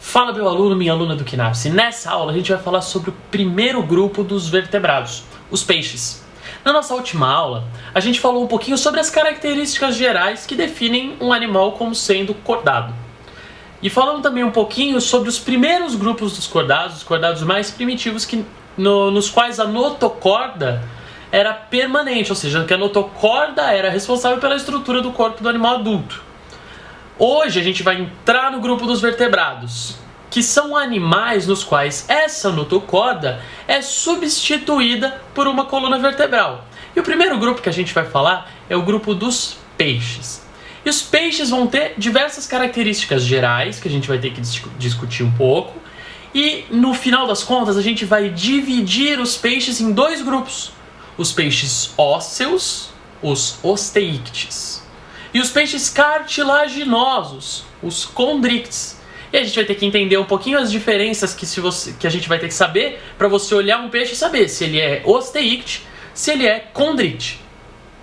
Fala meu aluno, minha aluna do KNAPS. Nessa aula a gente vai falar sobre o primeiro grupo dos vertebrados, os peixes. Na nossa última aula, a gente falou um pouquinho sobre as características gerais que definem um animal como sendo cordado. E falamos também um pouquinho sobre os primeiros grupos dos cordados, os cordados mais primitivos, nos quais a notocorda era permanente, ou seja, que a notocorda era responsável pela estrutura do corpo do animal adulto. Hoje a gente vai entrar no grupo dos vertebrados, que são animais nos quais essa notocorda é substituída por uma coluna vertebral. E o primeiro grupo que a gente vai falar é o grupo dos peixes. E os peixes vão ter diversas características gerais, que a gente vai ter que discutir um pouco. E no final das contas a gente vai dividir os peixes em dois grupos. Os peixes ósseos, os osteíctes. E os peixes cartilaginosos, os condrictes. E a gente vai ter que entender um pouquinho as diferenças que a gente vai ter que saber para você olhar um peixe e saber se ele é osteícte, se ele é condricte.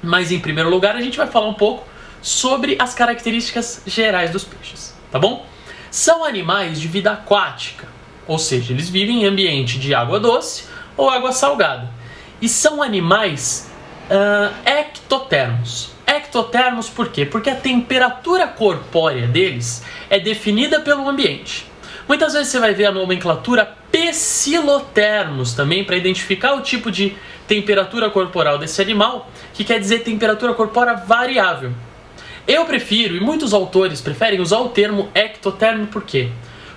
Mas em primeiro lugar a gente vai falar um pouco sobre as características gerais dos peixes, tá bom? São animais de vida aquática, ou seja, eles vivem em ambiente de água doce ou água salgada. E são animais ectotermos. Ectotermos por quê? Porque a temperatura corpórea deles é definida pelo ambiente. Muitas vezes você vai ver a nomenclatura pecilotermos também para identificar o tipo de temperatura corporal desse animal, que quer dizer temperatura corpórea variável. Eu prefiro, e muitos autores preferem, usar o termo ectotermo por quê?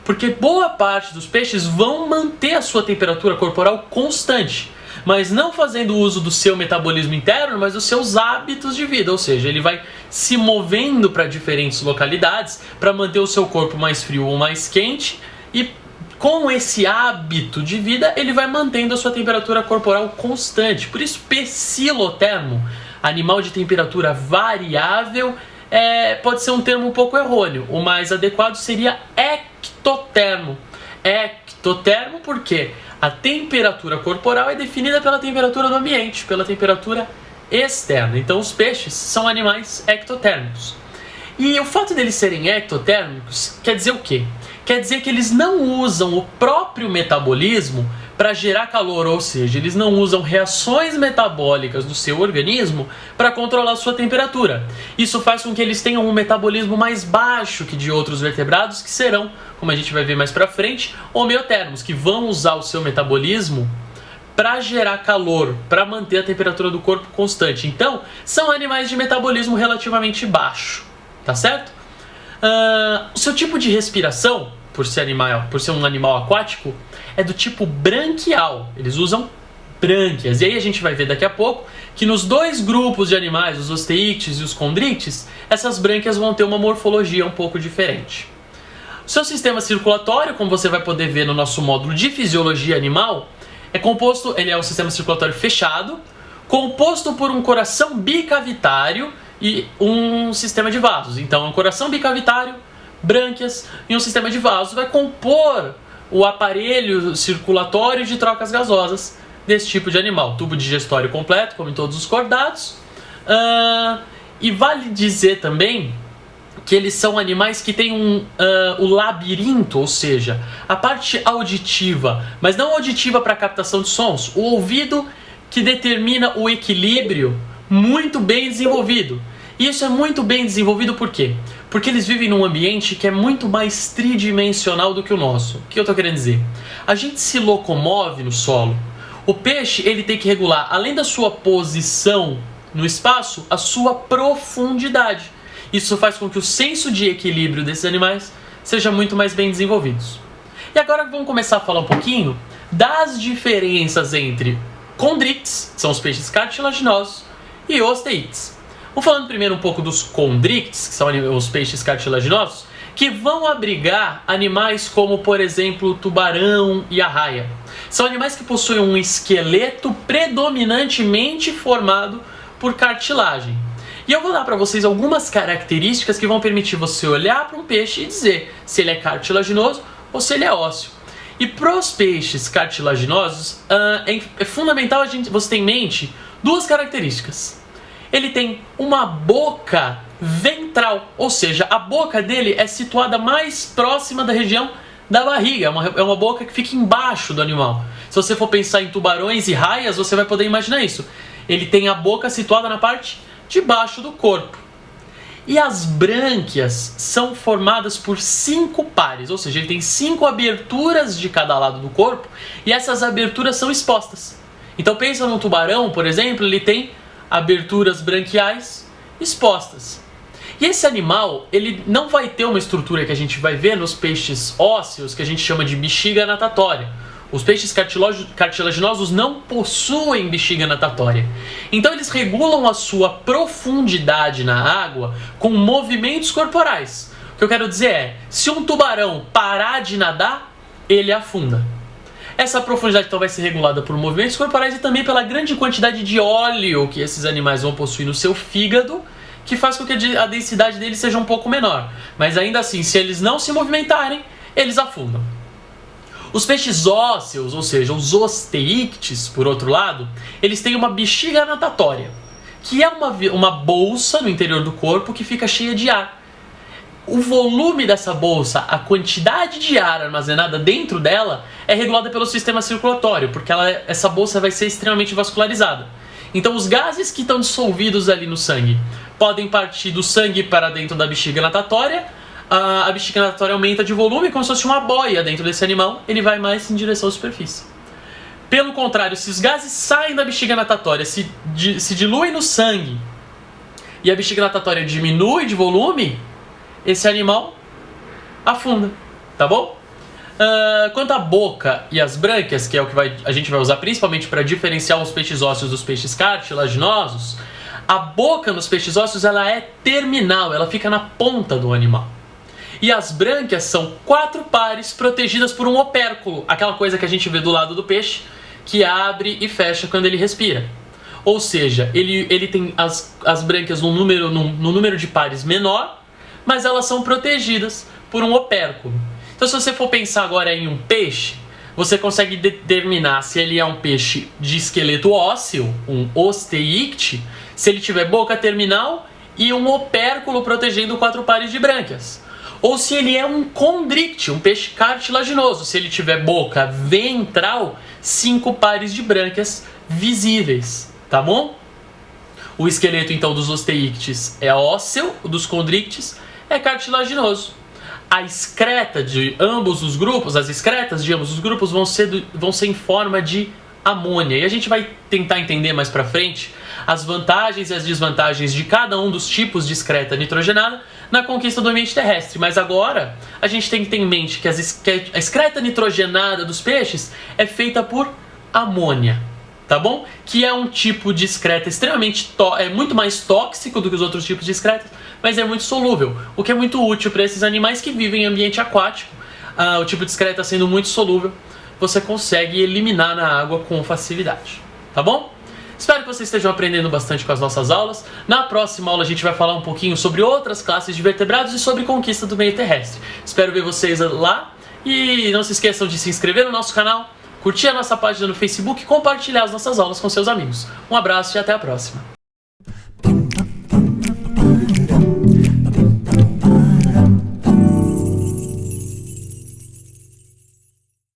Porque boa parte dos peixes vão manter a sua temperatura corporal constante, mas não fazendo uso do seu metabolismo interno, mas dos seus hábitos de vida, ou seja, ele vai se movendo para diferentes localidades para manter o seu corpo mais frio ou mais quente, e com esse hábito de vida ele vai mantendo a sua temperatura corporal constante. Por isso, pecilotermo, animal de temperatura variável, pode ser um termo um pouco errôneo. O mais adequado seria ectotermo. Ectotermo porque a temperatura corporal é definida pela temperatura do ambiente, pela temperatura externa. Então os peixes são animais ectotérmicos. E o fato deles serem ectotérmicos quer dizer o quê? Quer dizer que eles não usam o próprio metabolismo para gerar calor, ou seja, eles não usam reações metabólicas do seu organismo para controlar a sua temperatura. Isso faz com que eles tenham um metabolismo mais baixo que de outros vertebrados, que serão, como a gente vai ver mais para frente, homeotermos, que vão usar o seu metabolismo para gerar calor, para manter a temperatura do corpo constante. Então, são animais de metabolismo relativamente baixo, tá certo? O seu tipo de respiração, por ser um animal aquático, é do tipo branquial. Eles usam brânquias. E aí a gente vai ver daqui a pouco que nos dois grupos de animais, os osteíctes e os condrictes, essas brânquias vão ter uma morfologia um pouco diferente. O seu sistema circulatório, como você vai poder ver no nosso módulo de fisiologia animal, ele é um sistema circulatório fechado, composto por um coração bicavitário e um sistema de vasos. Então, um coração bicavitário, brânquias e um sistema de vasos vai compor o aparelho circulatório de trocas gasosas desse tipo de animal. Tubo digestório completo, como em todos os cordados. E vale dizer também que eles são animais que têm o labirinto, ou seja, a parte auditiva, mas não auditiva para captação de sons, o ouvido que determina o equilíbrio muito bem desenvolvido. E isso é muito bem desenvolvido por quê? Porque eles vivem num ambiente que é muito mais tridimensional do que o nosso. O que eu estou querendo dizer? A gente se locomove no solo. O peixe ele tem que regular, além da sua posição no espaço, a sua profundidade. Isso faz com que o senso de equilíbrio desses animais seja muito mais bem desenvolvido. E agora vamos começar a falar um pouquinho das diferenças entre condrictes, que são os peixes cartilaginosos, e osteíctes. Vamos falando primeiro um pouco dos condrictes, que são os peixes cartilaginosos, que vão abrigar animais como, por exemplo, o tubarão e a raia. São animais que possuem um esqueleto predominantemente formado por cartilagem. E eu vou dar para vocês algumas características que vão permitir você olhar para um peixe e dizer se ele é cartilaginoso ou se ele é ósseo. E para os peixes cartilaginosos, é fundamental você ter em mente duas características. Ele tem uma boca ventral, ou seja, a boca dele é situada mais próxima da região da barriga, é uma boca que fica embaixo do animal. Se você for pensar em tubarões e raias, você vai poder imaginar isso. Ele tem a boca situada na parte de baixo do corpo. E as brânquias são formadas por 5 pares, ou seja, ele tem 5 aberturas de cada lado do corpo e essas aberturas são expostas. Então pensa num tubarão, por exemplo, ele tem aberturas branquiais expostas. E esse animal, ele não vai ter uma estrutura que a gente vai ver nos peixes ósseos, que a gente chama de bexiga natatória. Os peixes cartilaginosos não possuem bexiga natatória. Então eles regulam a sua profundidade na água com movimentos corporais. O que eu quero dizer é, se um tubarão parar de nadar, ele afunda. Essa profundidade então vai ser regulada por movimentos corporais e também pela grande quantidade de óleo que esses animais vão possuir no seu fígado, que faz com que a densidade deles seja um pouco menor. Mas ainda assim, se eles não se movimentarem, eles afundam. Os peixes ósseos, ou seja, os osteíctes, por outro lado, eles têm uma bexiga natatória, que é uma bolsa no interior do corpo que fica cheia de ar. O volume dessa bolsa, a quantidade de ar armazenada dentro dela, é regulada pelo sistema circulatório, porque essa bolsa vai ser extremamente vascularizada. Então os gases que estão dissolvidos ali no sangue podem partir do sangue para dentro da bexiga natatória. A bexiga natatória aumenta de volume como se fosse uma boia dentro desse animal, ele vai mais em direção à superfície. Pelo contrário, se os gases saem da bexiga natatória, se diluem no sangue e a bexiga natatória diminui de volume, esse animal afunda, tá bom? Quanto à boca e as brânquias, que é o que a gente vai usar principalmente para diferenciar os peixes ósseos dos peixes cartilaginosos, a boca nos peixes ósseos ela é terminal, ela fica na ponta do animal. E as brânquias são 4 pares protegidas por um opérculo, aquela coisa que a gente vê do lado do peixe, que abre e fecha quando ele respira. Ou seja, ele tem as brânquias num número de pares menor, mas elas são protegidas por um opérculo. Então se você for pensar agora em um peixe, você consegue determinar se ele é um peixe de esqueleto ósseo, um osteícte, se ele tiver boca terminal e um opérculo protegendo 4 pares de brânquias. Ou se ele é um condricte, um peixe cartilaginoso, se ele tiver boca ventral, 5 pares de brânquias visíveis, tá bom? O esqueleto então dos osteíctes é ósseo, o dos condrictes é cartilaginoso. A excreta de ambos os grupos, as excretas de ambos os grupos vão ser em forma de amônia. E a gente vai tentar entender mais pra frente as vantagens e as desvantagens de cada um dos tipos de excreta nitrogenada na conquista do ambiente terrestre. Mas agora a gente tem que ter em mente que a excreta nitrogenada dos peixes é feita por amônia, tá bom? Que é um tipo de excreta extremamente muito mais tóxico do que os outros tipos de excretas, mas é muito solúvel, o que é muito útil para esses animais que vivem em ambiente aquático. O tipo de excreta sendo muito solúvel, você consegue eliminar na água com facilidade, tá bom? Espero que vocês estejam aprendendo bastante com as nossas aulas. Na próxima aula a gente vai falar um pouquinho sobre outras classes de vertebrados e sobre conquista do meio terrestre. Espero ver vocês lá e não se esqueçam de se inscrever no nosso canal, curtir a nossa página no Facebook e compartilhar as nossas aulas com seus amigos. Um abraço e até a próxima!